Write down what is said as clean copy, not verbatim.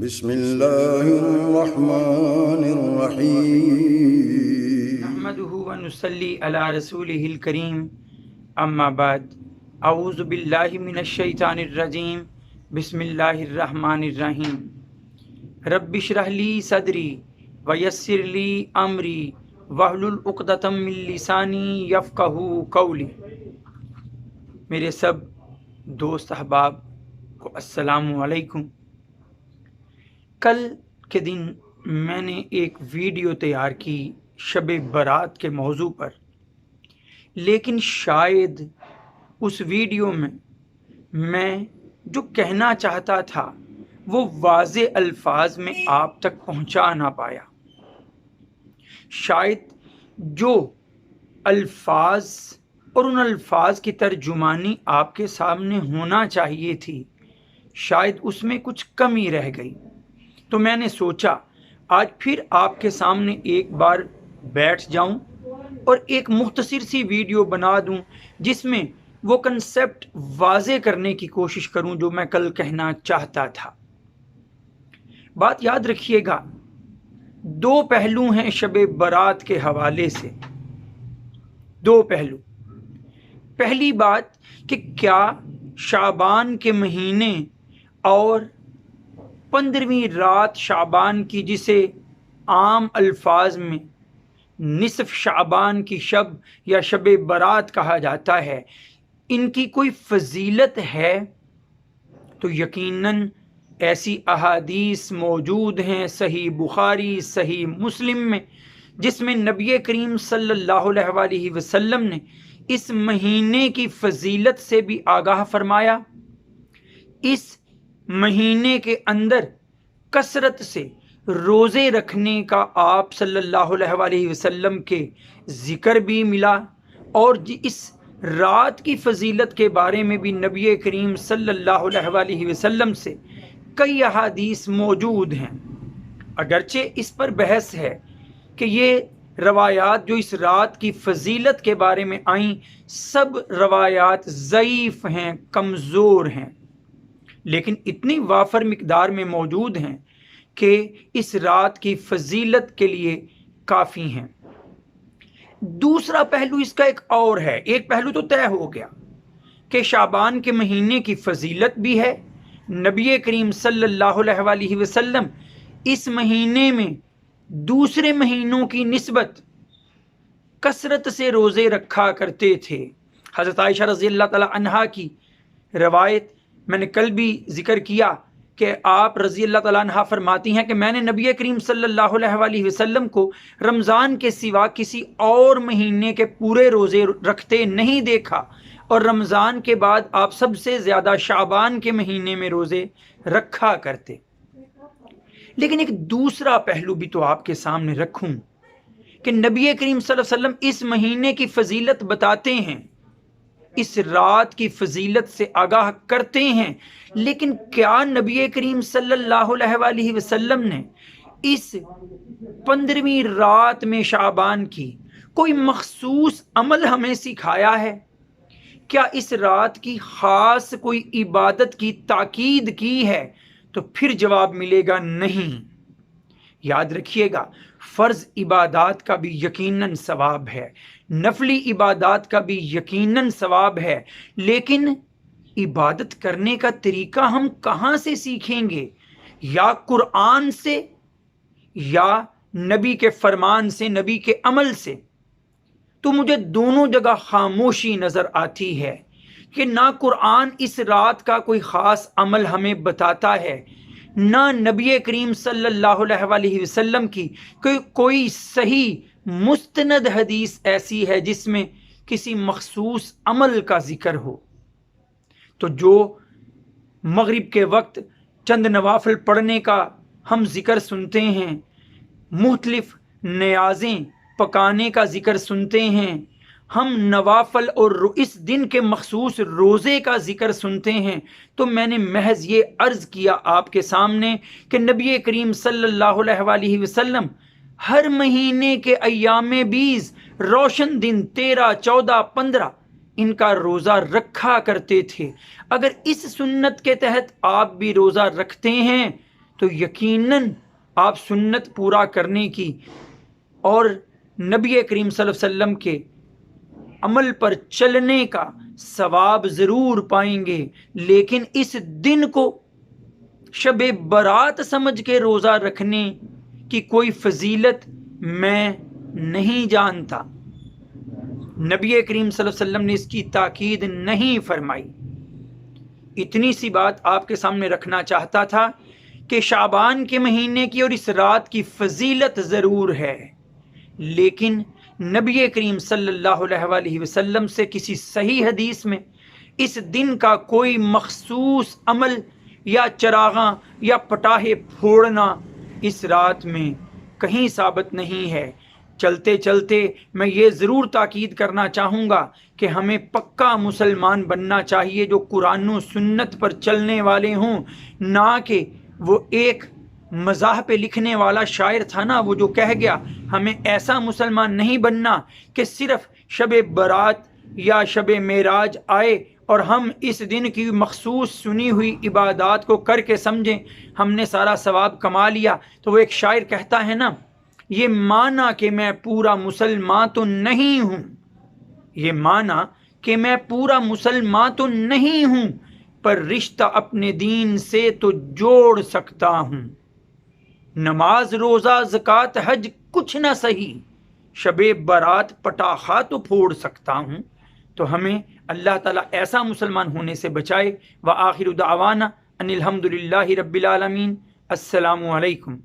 بسم اللہ الرحمن الرحیم نحمده ونصلي على رسوله الكريم اما بعد اعوذ باللہ من الشیطان الرجیم بسم اللہ الرحمن الرحیم رب اشرح لی صدری ویسر لی امری واحلل عقدۃ من لسانی یفقہوا قولی۔ میرے سب دوست احباب کو السلام علیکم۔ کل کے دن میں نے ایک ویڈیو تیار کی شب برات کے موضوع پر، لیکن شاید اس ویڈیو میں جو کہنا چاہتا تھا وہ واضح الفاظ میں آپ تک پہنچا نہ پایا۔ شاید جو الفاظ اور ان الفاظ کی ترجمانی آپ کے سامنے ہونا چاہیے تھی، شاید اس میں کچھ کمی رہ گئی۔ تو میں نے سوچا آج پھر آپ کے سامنے ایک بار بیٹھ جاؤں اور ایک مختصر سی ویڈیو بنا دوں جس میں وہ کنسیپٹ واضح کرنے کی کوشش کروں جو میں کل کہنا چاہتا تھا۔ بات یاد رکھیے گا، دو پہلو ہیں شب برات کے حوالے سے، دو پہلو۔ پہلی بات کہ کیا شعبان کے مہینے اور 15ویں رات شعبان کی، جسے عام الفاظ میں نصف شعبان کی شب یا شب برات کہا جاتا ہے، ان کی کوئی فضیلت ہے؟ تو یقیناً ایسی احادیث موجود ہیں صحیح بخاری صحیح مسلم میں، جس میں نبی کریم صلی اللہ علیہ وسلم نے اس مہینے کی فضیلت سے بھی آگاہ فرمایا۔ اس مہینے کے اندر کثرت سے روزے رکھنے کا آپ صلی اللہ علیہ وسلم کے ذکر بھی ملا، اور اس رات کی فضیلت کے بارے میں بھی نبی کریم صلی اللہ علیہ وسلم سے کئی احادیث موجود ہیں۔ اگرچہ اس پر بحث ہے کہ یہ روایات جو اس رات کی فضیلت کے بارے میں آئیں، سب روایات ضعیف ہیں، کمزور ہیں، لیکن اتنی وافر مقدار میں موجود ہیں کہ اس رات کی فضیلت کے لیے کافی ہیں۔ دوسرا پہلو اس کا ایک اور ہے۔ ایک پہلو تو طے ہو گیا کہ شعبان کے مہینے کی فضیلت بھی ہے، نبی کریم صلی اللہ علیہ وسلم اس مہینے میں دوسرے مہینوں کی نسبت کثرت سے روزے رکھا کرتے تھے۔ حضرت عائشہ رضی اللہ تعالی عنہا کی روایت میں نے کل بھی ذکر کیا کہ آپ رضی اللہ تعالیٰ عنہ فرماتی ہیں کہ میں نے نبی کریم صلی اللہ علیہ وسلم کو رمضان کے سوا کسی اور مہینے کے پورے روزے رکھتے نہیں دیکھا، اور رمضان کے بعد آپ سب سے زیادہ شعبان کے مہینے میں روزے رکھا کرتے۔ لیکن ایک دوسرا پہلو بھی تو آپ کے سامنے رکھوں کہ نبی کریم صلی اللہ علیہ وسلم اس مہینے کی فضیلت بتاتے ہیں، اس رات کی فضیلت سے آگاہ کرتے ہیں، لیکن کیا نبی کریم صلی اللہ علیہ وسلم نے اس 15ویں رات میں شعبان کی کوئی مخصوص عمل ہمیں سکھایا ہے؟ کیا اس رات کی خاص کوئی عبادت کی تاکید کی ہے؟ تو پھر جواب ملے گا نہیں۔ یاد رکھیے گا، فرض عبادات کا بھی یقیناً ثواب ہے، نفلی عبادات کا بھی یقیناً ثواب ہے، لیکن عبادت کرنے کا طریقہ ہم کہاں سے سیکھیں گے؟ یا قرآن سے، یا نبی کے فرمان سے، نبی کے عمل سے؟ تو مجھے دونوں جگہ خاموشی نظر آتی ہے کہ نہ قرآن اس رات کا کوئی خاص عمل ہمیں بتاتا ہے، نہ نبی کریم صلی اللہ علیہ وسلم کی کوئی صحیح مستند حدیث ایسی ہے جس میں کسی مخصوص عمل کا ذکر ہو۔ تو جو مغرب کے وقت چند نوافل پڑھنے کا ہم ذکر سنتے ہیں، مختلف نیازیں پکانے کا ذکر سنتے ہیں، ہم نوافل اور اس دن کے مخصوص روزے کا ذکر سنتے ہیں، تو میں نے محض یہ عرض کیا آپ کے سامنے کہ نبی کریم صلی اللہ علیہ وسلم ہر مہینے کے ایام بیز، روشن دن 13، 14، 15 ان کا روزہ رکھا کرتے تھے۔ اگر اس سنت کے تحت آپ بھی روزہ رکھتے ہیں تو یقیناً آپ سنت پورا کرنے کی اور نبی کریم صلی اللہ علیہ وسلم کے عمل پر چلنے کا ثواب ضرور پائیں گے. لیکن اس دن کو شب برات سمجھ کے روزہ رکھنے کی کوئی فضیلت میں نہیں جانتا. نبی کریم صلی اللہ علیہ وسلم نے اس کی تاکید نہیں فرمائی. اتنی سی بات آپ کے سامنے رکھنا چاہتا تھا کہ شعبان کے مہینے کی اور اس رات کی فضیلت ضرور ہے، لیکن نبی کریم صلی اللہ علیہ وآلہ وسلم سے کسی صحیح حدیث میں اس دن کا کوئی مخصوص عمل یا چراغاں یا پٹاخے پھوڑنا اس رات میں کہیں ثابت نہیں ہے. چلتے چلتے میں یہ ضرور تاکید کرنا چاہوں گا کہ ہمیں پکا مسلمان بننا چاہیے جو قرآن و سنت پر چلنے والے ہوں، نہ کہ وہ ایک مزاح پہ لکھنے والا شاعر تھا نا، وہ جو کہہ گیا. ہمیں ایسا مسلمان نہیں بننا کہ صرف شب برات یا شب معراج آئے اور ہم اس دن کی مخصوص سنی ہوئی عبادات کو کر کے سمجھیں ہم نے سارا ثواب کما لیا. تو وہ ایک شاعر کہتا ہے نا، یہ مانا کہ میں پورا مسلمان تو نہیں ہوں، یہ مانا کہ میں پورا مسلمان تو نہیں ہوں، پر رشتہ اپنے دین سے تو جوڑ سکتا ہوں. نماز روزہ زکوٰۃ حج کچھ نہ سہی، شب برات پٹاخہ تو پھوڑ سکتا ہوں. تو ہمیں اللہ تعالیٰ ایسا مسلمان ہونے سے بچائے. وآخر دعوانا ان الحمد للہ رب العالمین. السلام علیکم.